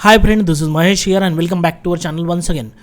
Hi friend, this is Mahesh here and welcome back to our channel once again.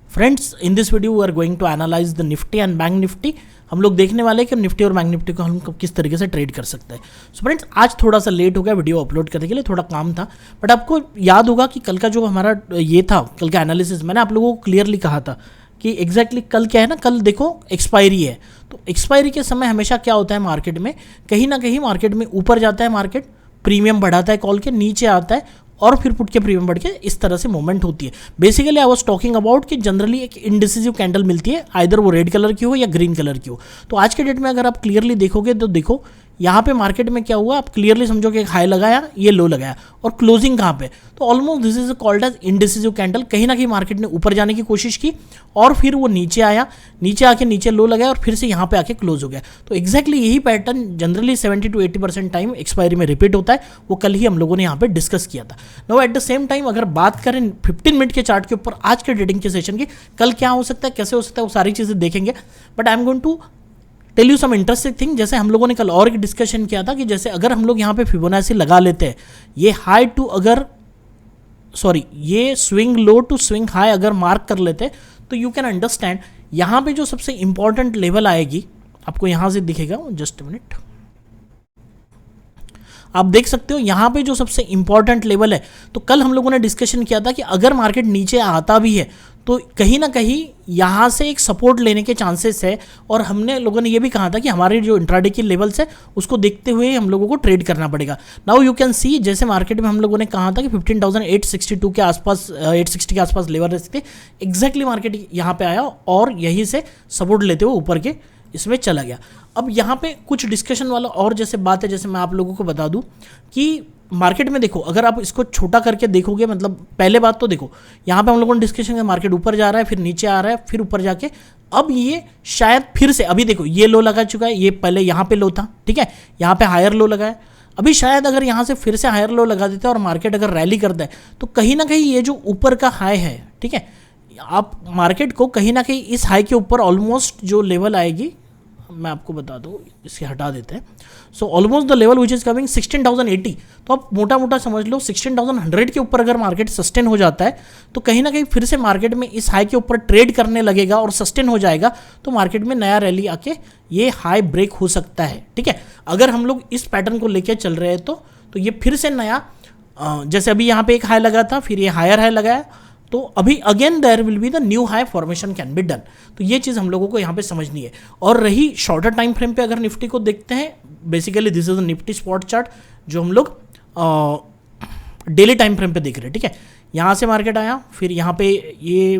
Friends, in this video we are going to analyze the Nifty and Bank Nifty. हम लोग देखने वाले हैं कि Nifty और bank Nifty को हम किस तरीके से ट्रेड कर सकते हैं. सो फ्रेंड्स, आज थोड़ा सा लेट हो गया वीडियो अपलोड करने के लिए, थोड़ा काम था. बट आपको याद होगा कि कल का जो हमारा ये था, कल का एनालिसिस मैंने आप लोगों को क्लियरली कहा था कि एग्जैक्टली कल क्या है ना, कल देखो एक्सपायरी है. तो एक्सपायरी के समय हमेशा क्या होता है मार्केट में, कहीं ना कहीं मार्केट में ऊपर जाता है, मार्केट प्रीमियम बढ़ाता है कॉल के, नीचे आता है और फिर पुट के प्रीमियम बढ़ के इस तरह से मूवमेंट होती है. Basically I was talking about कि जनरली एक इंडिसिसिव कैंडल मिलती है, आइदर वो रेड कलर की हो या ग्रीन कलर की हो. तो आज के डेट में अगर आप क्लियरली देखोगे तो देखो यहाँ पे मार्केट में क्या हुआ, आप क्लियरली समझो कि एक हाई लगाया, ये लो लगाया और क्लोजिंग कहाँ पे, तो almost this is called as indecisive candle. कहीं ना कहीं मार्केट ने ऊपर जाने की कोशिश की और फिर वो नीचे आया, नीचे आके नीचे लो लगाया और फिर से यहाँ पे आके क्लोज हो गया. तो एक्जैक्टली यही pattern generally 70 to 80% time expiry में रिपीट होता है. वो कल ही हम लोगों ने यहाँ पे डिस्कस किया था. Now at the same time अगर बात करें 15 मिनट के चार्ट के ऊपर आज के ट्रेडिंग के सेशन की, कल क्या हो सकता है, कैसे हो सकता है, वो सारी चीज़ें देखेंगे. But I am going to tell you some interesting thing. जैसे हम लोगों ने कल और एक डिस्कशन किया था कि जैसे अगर हम लोग यहाँ पे फिबोनाची लगा लेते हैं, ये हाई टू अगर ये swing low to swing high अगर मार्क कर लेते हैं, तो यू कैन अंडरस्टैंड यहाँ पे जो सबसे इंपॉर्टेंट लेवल आएगी, आपको यहाँ से दिखेगा, जस्ट मिनट, आप देख सकते हो यहाँ पे जो सबसे इंपॉर्टेंट लेवल है. तो कल हम लोगों ने डिस्कशन किया था कि अगर मार्केट नीचे आता भी है तो कहीं ना कहीं यहाँ से एक सपोर्ट लेने के चांसेस है. और हमने लोगों ने ये भी कहा था कि हमारे जो इंट्राडे की लेवल्स है उसको देखते हुए हम लोगों को ट्रेड करना पड़ेगा. नाउ यू कैन सी, जैसे मार्केट में हम लोगों ने कहा था कि 15,862 के आसपास, 860 के आसपास लेवल रहते थे. एग्जैक्टली मार्केट यहाँ पे आया और यहीं से सपोर्ट लेते हुए ऊपर के इसमें चला गया. अब यहाँ पे कुछ डिस्कशन वाला और जैसे बात है, जैसे मैं आप लोगों को बता दूं कि मार्केट में देखो, अगर आप इसको छोटा करके देखोगे, मतलब पहले बात तो देखो यहाँ पे हम लोगों ने डिस्कशन किया, मार्केट ऊपर जा रहा है, फिर नीचे आ रहा है, फिर ऊपर जाके अब ये शायद फिर से, अभी देखो ये लो लगा चुका है, ये पहले यहाँ पे लो था, ठीक है, यहाँ पे हायर लो लगा है. अभी शायद अगर यहाँ से फिर से हायर लो लगा देते हैं और मार्केट अगर रैली करता है, तो कहीं ना कहीं ये जो ऊपर का हाई है, ठीक है, आप मार्केट को कहीं ना कहीं इस हाई के ऊपर ऑलमोस्ट जो लेवल आएगी, मैं आपको बता दूं, इसके हटा देते हैं. So almost the level which is coming 16,080. तो आप मोटा मोटा समझ लो 16,100 के ऊपर अगर मार्केट सस्टेन हो जाता है, तो कहीं ना कहीं फिर से मार्केट में इस हाई के ऊपर ट्रेड करने लगेगा और सस्टेन हो जाएगा, तो मार्केट में नया रैली आके ये हाई ब्रेक हो सकता है. ठीक है, अगर हम लोग इस पैटर्न को लेके चल रहे हैं तो ये फिर से नया, जैसे अभी यहाँ पे एक हाई लगा था, फिर ये हायर हाई लगाया, तो अभी again there will be the new high formation can be done. तो ये चीज़ हम लोगों को यहाँ पे समझनी है. और रही शॉर्टर टाइम फ्रेम पे अगर निफ्टी को देखते हैं, basically this is the Nifty spot chart जो हम लोग डेली टाइम फ्रेम पे देख रहे हैं. ठीक है, यहाँ से मार्केट आया, फिर यहाँ पे ये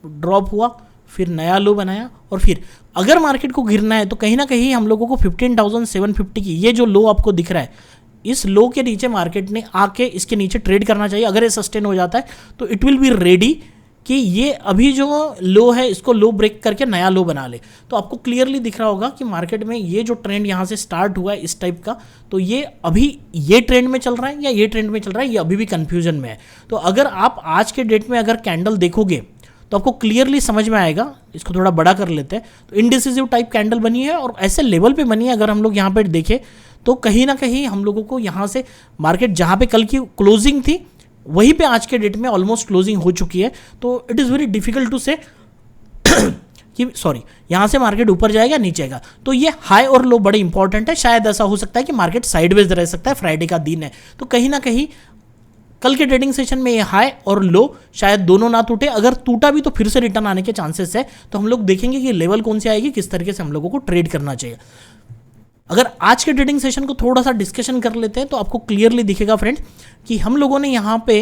ड्रॉप हुआ, फिर नया लो बनाया, और फिर अगर मार्केट को गिरना है तो कहीं ना कहीं हम लोगों को 15,750 की ये जो लो आपको दिख रहा है, इस लो के नीचे मार्केट ने आके इसके नीचे ट्रेड करना चाहिए. अगर ये सस्टेन हो जाता है तो इट विल बी रेडी कि ये अभी जो लो है इसको लो ब्रेक करके नया लो बना ले. तो आपको क्लियरली दिख रहा होगा कि मार्केट में ये जो ट्रेंड यहाँ से स्टार्ट हुआ है इस टाइप का, तो ये अभी ये ट्रेंड में चल रहा है या ये ट्रेंड में चल रहा है, ये अभी भी कन्फ्यूजन में है. तो अगर आप आज के डेट में अगर कैंडल देखोगे तो आपको क्लियरली समझ में आएगा. इसको थोड़ा बड़ा कर लेते हैं. तो इंडिसिसिव टाइप कैंडल बनी है और ऐसे लेवल पे बनी है. अगर हम लोग यहाँ पे देखें तो कहीं ना कहीं हम लोगों को यहाँ से मार्केट जहाँ पे कल की क्लोजिंग थी वहीं पे आज के डेट में ऑलमोस्ट क्लोजिंग हो चुकी है. तो it is very difficult to say कि यहाँ से मार्केट ऊपर जाएगा नीचे आएगा. तो ये हाई और लो बड़े इंपॉर्टेंट है. शायद ऐसा हो सकता है कि मार्केट साइडवेज रह सकता है, फ्राइडे का दिन है, तो कहीं ना कहीं कल के ट्रेडिंग सेशन में ये हाई और लो शायद दोनों ना टूटे. अगर टूटा भी तो फिर से रिटर्न आने के चांसेस है. तो हम लोग देखेंगे कि लेवल कौन सी आएगी, किस तरीके से हम लोगों को ट्रेड करना चाहिए. अगर आज के ट्रेडिंग सेशन को थोड़ा सा डिस्कशन कर लेते हैं तो आपको क्लियरली दिखेगा फ्रेंड्स कि हम लोगों ने यहाँ पे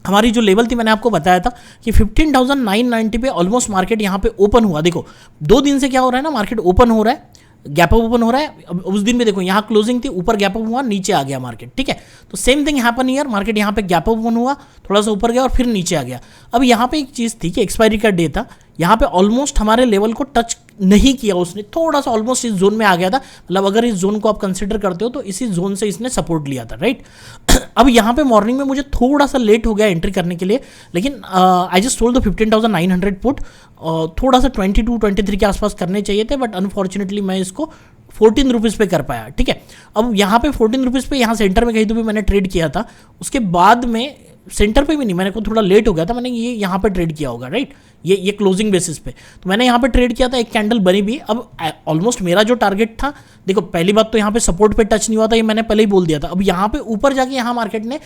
हमारी जो लेवल थी, मैंने आपको बताया था कि 15,990 पे ऑलमोस्ट मार्केट यहाँ पे ओपन हुआ. देखो 2 दिन से क्या हो रहा है ना, मार्केट ओपन हो रहा है, गैप अप ओपन हो रहा है. उस दिन में देखो यहाँ क्लोजिंग थी, ऊपर गैप अप हुआ, नीचे आ गया मार्केट. ठीक है, तो same thing happen here, market यहाँ पे गैप अप ओपन हुआ, थोड़ा सा ऊपर गया और फिर नीचे आ गया. अब यहाँ पे एक चीज़ थी कि एक्सपायरी का डे था, यहाँ पे ऑलमोस्ट हमारे लेवल को टच नहीं किया उसने, थोड़ा सा ऑलमोस्ट इस जोन में आ गया था. मतलब अगर इस जोन को आप कंसिडर करते हो तो इसी जोन से इसने सपोर्ट लिया था, राइट. अब यहाँ पे मॉर्निंग में मुझे थोड़ा सा लेट हो गया एंट्री करने के लिए, लेकिन I just sold the 15,900 put. थोड़ा सा 22-23 के आसपास करने चाहिए थे, बट अनफॉर्चुनेटली मैं इसको 14 रुपीज़ पे कर पाया. ठीक है, अब यहाँ पे 14 रुपीज़ पे यहाँ सेंटर में कहीं तो भी मैंने ट्रेड किया था. उसके बाद में सेंटर पे भी नहीं, मैंने को थोड़ा लेट हो गया था, मैंने ये यहाँ पे ट्रेड किया होगा, राइट, ये क्लोजिंग बेसिस पे, तो मैंने यहाँ पे ट्रेड किया था, एक कैंडल बनी भी। अब ऑलमोस्ट मेरा जो टारगेट था, देखो पहली बात तो यहाँ पे सपोर्ट पे टच नहीं हुआ था, ये मैंने पहले ही बोल दिया था। अब यहाँ पे ऊपर जाके यहाँ मार्केट ने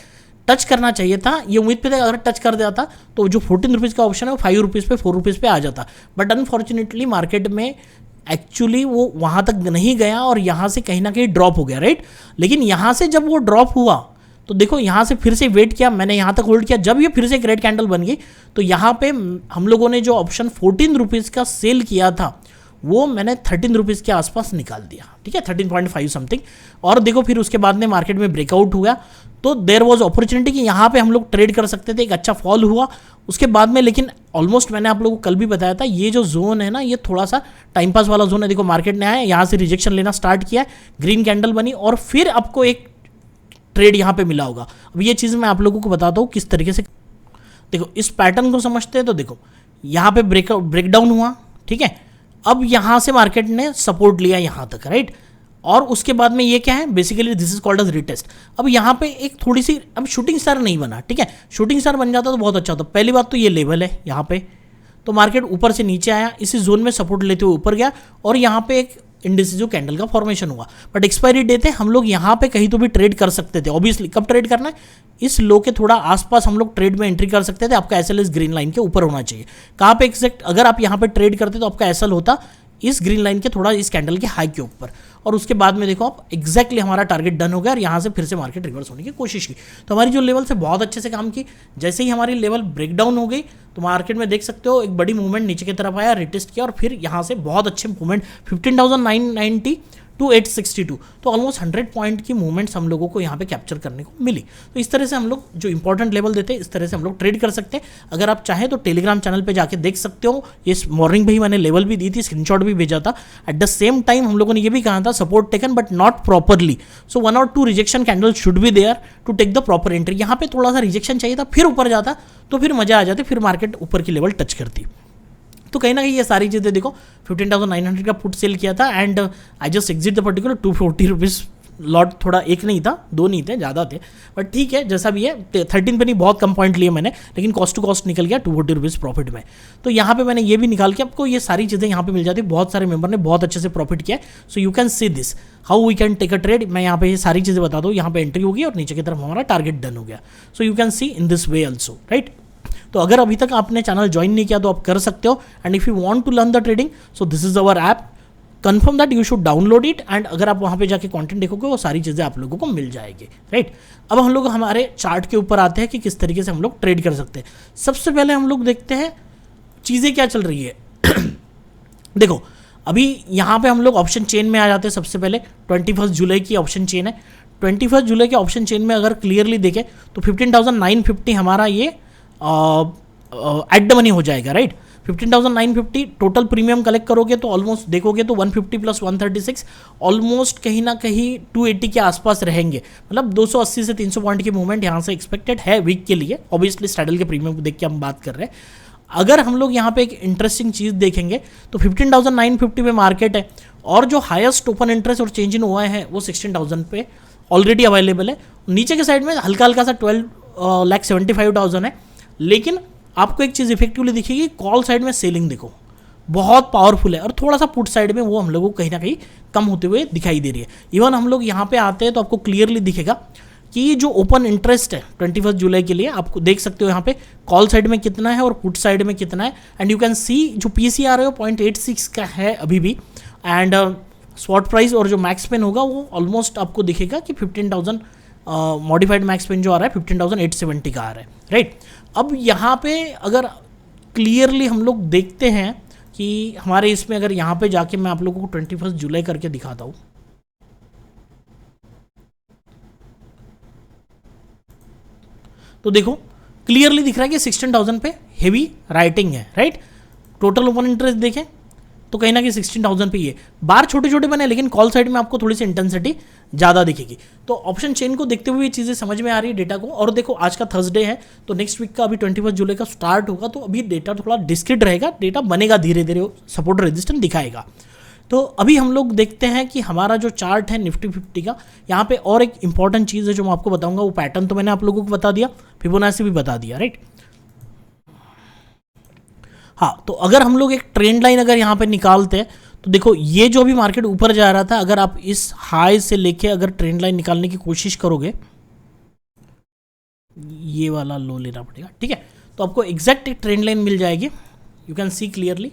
टच करना चाहिए था, ये उम्मीद पे था अगर टच कर दिया था तो जो 14 रुपीज़ का ऑप्शन है वो 5 रुपीज़ पे 4 रुपीज़ पे आ जाता, बट अनफॉर्चुनेटली मार्केट में एक्चुअली वो वहाँ तक नहीं गया और यहाँ से कहीं ना कहीं ड्रॉप हो गया, राइट। लेकिन यहाँ से जब वो ड्रॉप हुआ तो देखो यहाँ से फिर से वेट किया, मैंने यहाँ तक होल्ड किया, जब ये फिर से एक रेड कैंडल बन गई तो यहाँ पे हम लोगों ने जो ऑप्शन 14 रुपीज़ का सेल किया था वो मैंने 13 रुपीज़ के आसपास निकाल दिया, ठीक है, 13.5 समथिंग। और देखो फिर उसके बाद में मार्केट में ब्रेकआउट हुआ तो देयर वाज अपॉर्चुनिटी कि यहाँ पे हम लोग ट्रेड कर सकते थे, एक अच्छा फॉल हुआ उसके बाद में। लेकिन ऑलमोस्ट मैंने आप लोगों को कल भी बताया था, ये जो जोन है ना ये थोड़ा सा टाइम पास वाला जोन है। देखो मार्केट ने आया, यहाँ से रिजेक्शन लेना स्टार्ट किया, ग्रीन कैंडल बनी और फिर आपको एक ट्रेड यहाँ पे मिला होगा। अब ये चीज़ मैं आप लोगों को बताता हूँ किस तरीके से। देखो इस पैटर्न को समझते हैं तो देखो यहाँ पे ब्रेकडाउन हुआ, ठीक है, अब यहाँ से मार्केट ने सपोर्ट लिया यहाँ तक, राइट, और उसके बाद में ये क्या है, basically this is called as retest. अब यहाँ पे एक थोड़ी सी अब शूटिंग स्टार नहीं बना, ठीक है, शूटिंग स्टार बन जाता तो बहुत अच्छा होता। पहली बात तो ये लेवल है यहाँ पे, तो मार्केट ऊपर से नीचे आया, इसी जोन में सपोर्ट लेते हुए ऊपर गया और यहाँ पे एक इंडिसिजो कैंडल का फॉर्मेशन हुआ। बट एक्सपायरी डे थे, हम लोग यहाँ पे कहीं तो भी ट्रेड कर सकते थे। ऑब्वियसली कब ट्रेड करना है, इस लो के थोड़ा आसपास हम लोग ट्रेड में एंट्री कर सकते थे। आपका एसएल इस ग्रीन लाइन के ऊपर होना चाहिए। कहाँ पे एग्जैक्ट, अगर आप यहाँ पे ट्रेड करते तो आपका एसएल होता इस ग्रीन लाइन के थोड़ा इस कैंडल के हाई के ऊपर, और उसके बाद में देखो आप एग्जैक्टली हमारा टारगेट डन हो गया और यहाँ से फिर से मार्केट रिवर्स होने की कोशिश की। तो हमारी जो लेवल से बहुत अच्छे से काम की, जैसे ही हमारी लेवल ब्रेकडाउन हो गई तो मार्केट में देख सकते हो एक बड़ी मूवमेंट नीचे की तरफ आया, रिटेस्ट किया और फिर यहाँ से बहुत अच्छे मूवमेंट 15,990 टू 862, तो ऑलमोस्ट 100 पॉइंट की मूवमेंट्स हम लोगों को यहाँ पे कैप्चर करने को मिली। तो इस तरह से हम लोग जो इंपॉर्टेंट लेवल देते हैं इस तरह से हम लोग ट्रेड कर सकते हैं। अगर आप चाहें तो टेलीग्राम चैनल पे जाके देख सकते हो, ये मॉर्निंग में ही मैंने लेवल भी दी थी, स्क्रीनशॉट भी भेजा था। एट द सेम टाइम हम लोगों ने ये भी कहा था support taken but not properly, so 1 और 2 rejection candle should be there to take the proper entry. यहाँ पे थोड़ा सा रिजेक्शन चाहिए था, फिर ऊपर जाता तो फिर मजा आ जाती, फिर मार्केट ऊपर की लेवल टच करती। तो कहीं ना कहीं ये सारी चीज़ें देखो 15,900 का पुट सेल किया था and I just exit the particular 240 rupees lot, थोड़ा एक नहीं था, 2 नहीं थे, ज़्यादा थे, बट ठीक है जैसा भी है। 13 पे नहीं, बहुत कम पॉइंट लिए मैंने, लेकिन कॉस्ट टू कॉस्ट निकल गया 240 रुपीज़ प्रॉफिट में। तो यहाँ पे मैंने ये भी निकाल के आपको ये सारी चीज़ें यहाँ पे मिल जाती है। बहुत सारे मेंबर ने बहुत अच्छे से प्रॉफिट किया है। So you can see this how we can take a trade. मैं यहाँ पे ये सारी चीज़ें बता दूँ, यहाँ पे एंट्री होगी और नीचे की तरफ हमारा टारगेट डन हो गया। सो you can C in this way also, right. तो अगर अभी तक आपने चैनल ज्वाइन नहीं किया तो आप कर सकते हो। And if you want to learn the trading so this is our app, confirm that you should download it. And अगर आप वहाँ पे जाके कंटेंट देखोगे वो सारी चीज़ें आप लोगों को मिल जाएगी, राइट। अब हम लोग हमारे चार्ट के ऊपर आते हैं कि किस तरीके से हम लोग ट्रेड कर सकते हैं। सबसे पहले हम लोग देखते हैं चीज़ें क्या चल रही है। देखो अभी यहाँ पे हम लोग ऑप्शन चेन में आ जाते हैं। सबसे पहले 21 जुलाई की ऑप्शन चेन है। 21 जुलाई के ऑप्शन चेन में अगर क्लियरली देखें तो 15,950 हमारा ये एट द मनी हो जाएगा, राइट। 15,950 टोटल प्रीमियम कलेक्ट करोगे तो ऑलमोस्ट देखोगे तो 150 प्लस 136 ऑलमोस्ट कहीं ना कहीं 280 के आसपास रहेंगे। मतलब 280 से 300 पॉइंट की मूवमेंट यहाँ से एक्सपेक्टेड है वीक के लिए। ऑब्वियसली स्टैडल के प्रीमियम को देख के हम बात कर रहे हैं। अगर हम लोग यहाँ पे एक इंटरेस्टिंग चीज़ देखेंगे तो 15,950 पे मार्केट है और जो हाईएस्ट ओपन इंटरेस्ट और चेंज इन हुआ है वो 16,000 पे ऑलरेडी अवेलेबल है। नीचे के साइड में हल्का हल्का सा 12,75,000 है। लेकिन आपको एक चीज़ इफेक्टिवली दिखेगी, कॉल साइड में सेलिंग देखो बहुत पावरफुल है और थोड़ा सा पुट साइड में वो हम लोगों को कहीं ना कहीं कम होते हुए दिखाई दे रही है। इवन हम लोग यहाँ पे आते हैं तो आपको क्लियरली दिखेगा कि ये जो ओपन इंटरेस्ट है 21 जुलाई के लिए आपको देख सकते हो यहाँ पे कॉल साइड में कितना है और पुट साइड में कितना है। एंड यू कैन सी जो PCR है वो 0.86 का है अभी भी। एंड स्पॉट प्राइस और जो मैक्स पेन होगा वो ऑलमोस्ट आपको दिखेगा कि 15,000 मॉडिफाइड मैक्स पेन जो आ रहा है 15,870 का आ रहा है, राइट। अब यहाँ पे अगर क्लियरली हम लोग देखते हैं कि हमारे इसमें अगर यहाँ पे जाके मैं आप लोगों को 21 जुलाई करके दिखाता हूँ तो देखो क्लियरली दिख रहा है कि 16,000 पे हेवी राइटिंग है, राइट। टोटल ओपन इंटरेस्ट देखें तो कहीं ना कहीं 16,000 पे ये बार छोटे छोटे बने, लेकिन कॉल साइड में आपको थोड़ी सी इंटेंसिटी ज़्यादा दिखेगी। तो ऑप्शन चेन को देखते हुए ये चीज़ें समझ में आ रही है डेटा को। और देखो आज का थर्सडे है तो नेक्स्ट वीक का अभी 21 जुलाई का स्टार्ट होगा तो अभी डेटा थोड़ा डिस्क्रीट रहेगा, डेटा बनेगा धीरे धीरे, सपोर्ट रेजिस्टेंस दिखाएगा। तो अभी हम लोग देखते हैं कि हमारा जो चार्ट है निफ्टी 50 का, यहाँ पे और एक इंपॉर्टेंट चीज़ है जो मैं आपको बताऊंगा। वो पैटर्न तो मैंने आप लोगों को बता दिया, फिबोनाची भी बता दिया, राइट। हाँ, तो अगर हम लोग एक ट्रेंड लाइन अगर यहाँ पे निकालते हैं तो देखो ये जो भी मार्केट ऊपर जा रहा था, अगर आप इस हाई से लेके अगर ट्रेंड लाइन निकालने की कोशिश करोगे, ये वाला लो लेना पड़ेगा, ठीक है। तो आपको एग्जैक्ट एक ट्रेंड लाइन मिल जाएगी, यू कैन सी क्लियरली।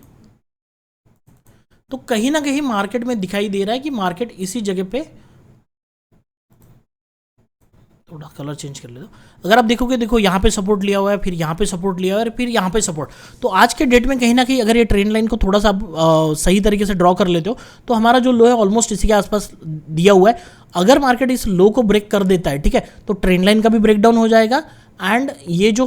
तो कहीं ना कहीं मार्केट में दिखाई दे रहा है कि मार्केट इसी जगह पे, थोड़ा कलर चेंज कर ले दो। अगर आप देखोगे, देखो यहाँ पे सपोर्ट लिया हुआ है, फिर यहाँ पे सपोर्ट लिया हुआ है, फिर यहाँ पे सपोर्ट। तो आज के डेट में कहीं ना कहीं अगर ये ट्रेंड लाइन को थोड़ा सा सही तरीके से ड्रॉ कर लेते हो तो हमारा जो लो है ऑलमोस्ट इसी के आसपास दिया हुआ है। अगर मार्केट इस लो को ब्रेक कर देता है, ठीक है, तो ट्रेंड लाइन का भी ब्रेक डाउन हो जाएगा एंड ये जो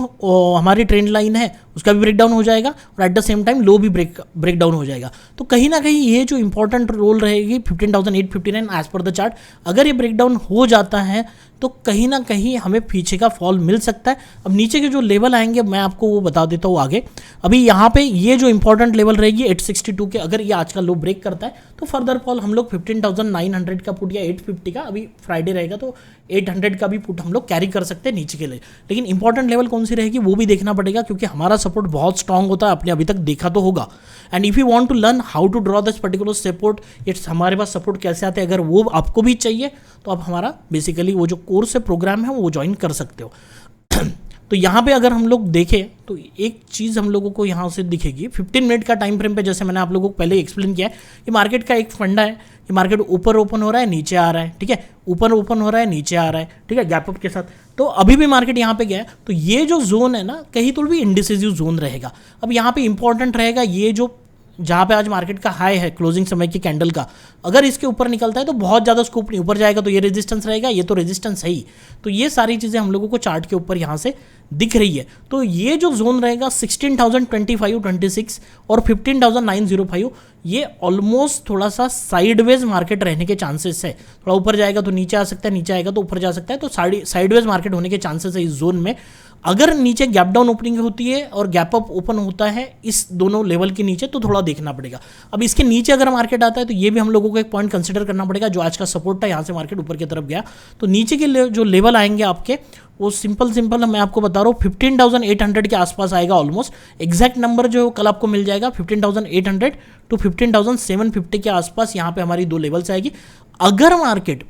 हमारी ट्रेंड लाइन है उसका भी ब्रेक डाउन हो जाएगा और एट द सेम टाइम लो भी ब्रेक डाउन हो जाएगा। तो कहीं ना कहीं ये जो इंपॉर्टेंट रोल रहेगी 15,859 एज पर द चार्ट। अगर ये ब्रेक डाउन हो जाता है तो कहीं ना कहीं हमें पीछे का फॉल मिल सकता है। अब नीचे के जो लेवल आएंगे मैं आपको वो बता देता हूँ आगे। अभी यहाँ पे ये जो इंपॉर्टेंट लेवल रहेगी 862 के, अगर ये आज का लो ब्रेक करता है तो फर्दर फॉल हम लोग 15,900 का पुट या 850 का, अभी फ्राइडे रहेगा तो 800 का भी पुट हम लोग कैरी कर सकते हैं नीचे के लिए। लेकिन इंपॉर्टेंट लेवल कौन सी रहेगी वो भी देखना पड़ेगा, क्योंकि हमारा सपोर्ट बहुत स्ट्रांग होता है, आपने अभी तक देखा तो होगा। And if you want to learn how to draw this particular support, it's हमारे पास सपोर्ट कैसे आते हैं, अगर वो आपको भी चाहिए तो आप हमारा बेसिकली वो जो कोर्स है, प्रोग्राम है, वो ज्वाइन कर सकते हो। तो यहाँ पे अगर हम लोग देखें तो एक चीज़ हम लोगों को यहाँ से दिखेगी 15 मिनट का टाइम फ्रेम पे, जैसे मैंने आप लोगों को पहले एक्सप्लेन किया है कि मार्केट का एक फंडा है कि मार्केट ऊपर ओपन हो रहा है, नीचे आ रहा है, ठीक है, ऊपर ओपन हो रहा है, नीचे आ रहा है, ठीक है, गैप अप के साथ। तो अभी भी मार्केट यहाँ पे गया है, तो ये जो जोन है ना कहीं तो भी इंडिसिजिव जोन रहेगा। अब यहाँ पे इंपॉर्टेंट रहेगा ये जो जहाँ पे आज मार्केट का हाई है क्लोजिंग समय की कैंडल का, अगर इसके ऊपर निकलता है तो बहुत ज़्यादा स्कोप नहीं, ऊपर जाएगा तो ये रेजिस्टेंस रहेगा, ये तो रेजिस्टेंस है ही। तो ये सारी चीज़ें हम लोगों को चार्ट के ऊपर यहाँ से दिख रही है। तो ये जो जोन रहेगा 16,025-26 और 15,905, ये ऑलमोस्ट थोड़ा सा साइडवेज मार्केट रहने के चांसेस है। थोड़ा ऊपर जाएगा तो नीचे आ सकता है, नीचे आएगा तो ऊपर जा सकता है, तो साइडवेज मार्केट होने के चांसेस है इस जोन में। अगर नीचे गैप डाउन ओपनिंग होती है और गैप अप ओपन होता है इस दोनों लेवल के नीचे, तो थोड़ा देखना पड़ेगा। अब इसके नीचे अगर मार्केट आता है तो ये भी हम लोगों को एक पॉइंट कंसिडर करना पड़ेगा। जो आज का सपोर्ट था, यहाँ से मार्केट ऊपर की तरफ गया, तो नीचे के जो लेवल आएंगे आपके, वो सिंपल मैं आपको बता रहा हूँ 15,800 के आसपास आएगा ऑलमोस्ट। एग्जैक्ट नंबर जो कल आपको मिल जाएगा 15,800 टू 15,750 के आसपास, यहाँ पे हमारी दो लेवल्स आएगी। अगर मार्केट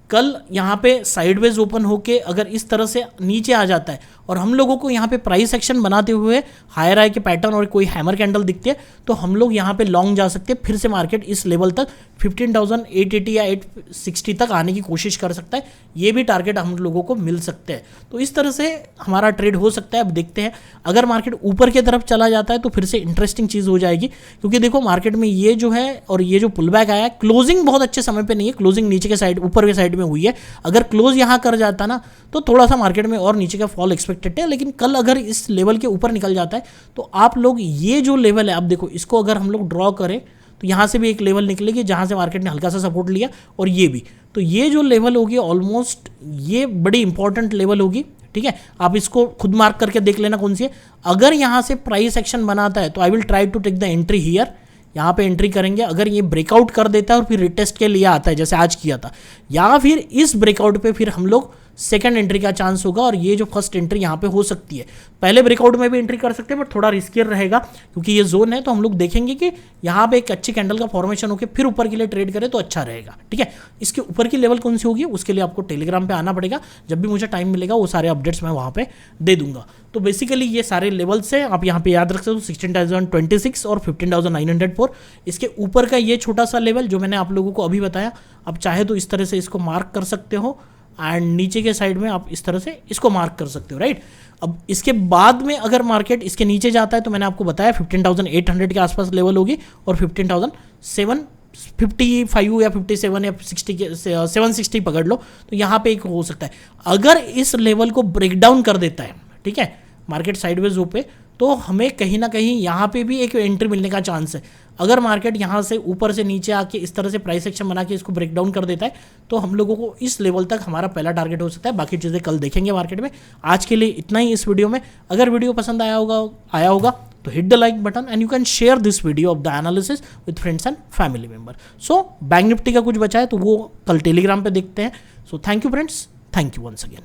कल यहाँ पे साइडवेज ओपन होके अगर इस तरह से नीचे आ जाता है और हम लोगों को यहाँ पे प्राइस एक्शन बनाते हुए हायर हाई के पैटर्न और कोई हैमर कैंडल दिखते हैं, तो हम लोग यहाँ पे लॉन्ग जा सकते हैं। फिर से मार्केट इस लेवल तक 15,880 या 860 तक आने की कोशिश कर सकता है, ये भी टारगेट हम लोगों को मिल सकते हैं। तो इस तरह से हमारा ट्रेड हो सकता है। अब देखते हैं, अगर मार्केट ऊपर की तरफ चला जाता है तो फिर से इंटरेस्टिंग चीज़ हो जाएगी, क्योंकि देखो मार्केट में ये जो है और ये जो पुल बैक आया है, क्लोजिंग बहुत अच्छे समय पे नहीं है, क्लोजिंग नीचे के साइड ऊपर के साइड में हुई है। अगर क्लोज यहाँ कर जाता ना तो थोड़ा सा मार्केट में और नीचे का फॉल एक्सपेक्टेड है, लेकिन कल अगर इस लेवल के ऊपर निकल जाता है तो आप लोग ये जो लेवल है, आप देखो इसको अगर हम लोग ड्रॉ करें तो यहाँ से भी एक लेवल निकलेगी जहाँ से मार्केट ने हल्का सा सपोर्ट लिया, और ये भी, तो ये जो लेवल होगी ऑलमोस्ट ये बड़ी इंपॉर्टेंट लेवल होगी, ठीक है। आप इसको खुद मार्क करके देख लेना कौन सी है। अगर यहाँ से प्राइस एक्शन बनाता है तो I will try to take the entry here, यहाँ पे एंट्री करेंगे। अगर ये ब्रेकआउट कर देता है और फिर रिटेस्ट के लिए आता है जैसे आज किया था, या फिर इस ब्रेकआउट पे फिर हम लोग सेकंड एंट्री का चांस होगा, और ये जो फर्स्ट एंट्री यहाँ पे हो सकती है। पहले ब्रेकआउट में भी एंट्री कर सकते हैं बट थोड़ा रिस्कियर रहेगा क्योंकि ये जोन है। तो हम लोग देखेंगे कि यहाँ पे एक अच्छी कैंडल का फॉर्मेशन होकर फिर ऊपर के लिए ट्रेड करें तो अच्छा रहेगा, ठीक है। इसके ऊपर की लेवल कौन सी होगी उसके लिए आपको टेलीग्राम पे आना पड़ेगा, जब भी मुझे टाइम मिलेगा वो सारे अपडेट्स मैं वहाँ पे दे दूंगा। तो बेसिकली ये सारे लेवल्स हैं, आप यहाँ पे याद रख सकते हो 16,026 और 15,904। इसके ऊपर का ये छोटा सा लेवल जो मैंने आप लोगों को अभी बताया, आप चाहे तो इस तरह से इसको मार्क कर सकते हो, एंड नीचे के साइड में आप इस तरह से इसको मार्क कर सकते हो, राइट। अब इसके बाद में अगर मार्केट इसके नीचे जाता है तो मैंने आपको बताया 15,800 के आसपास लेवल होगी और 15,755 या 57 या 60 के 760 पकड़ लो, तो यहाँ पे एक हो सकता है। अगर इस लेवल को ब्रेक डाउन कर देता है, ठीक है, मार्केट साइडवेज हो पे, तो हमें कहीं ना कहीं यहाँ पे भी एक एंट्री मिलने का चांस है। अगर मार्केट यहाँ से ऊपर से नीचे आके इस तरह से प्राइस एक्शन बना के इसको ब्रेक डाउन कर देता है तो हम लोगों को इस लेवल तक हमारा पहला टारगेट हो सकता है। बाकी चीज़ें कल देखेंगे मार्केट में। आज के लिए इतना ही इस वीडियो में। अगर वीडियो पसंद आया होगा तो hit the like button and you can share this video of the analysis with friends and family member. So bank Nifty का कुछ बचा है तो वो कल टेलीग्राम पे देखते हैं। So thank you friends, thank you once again.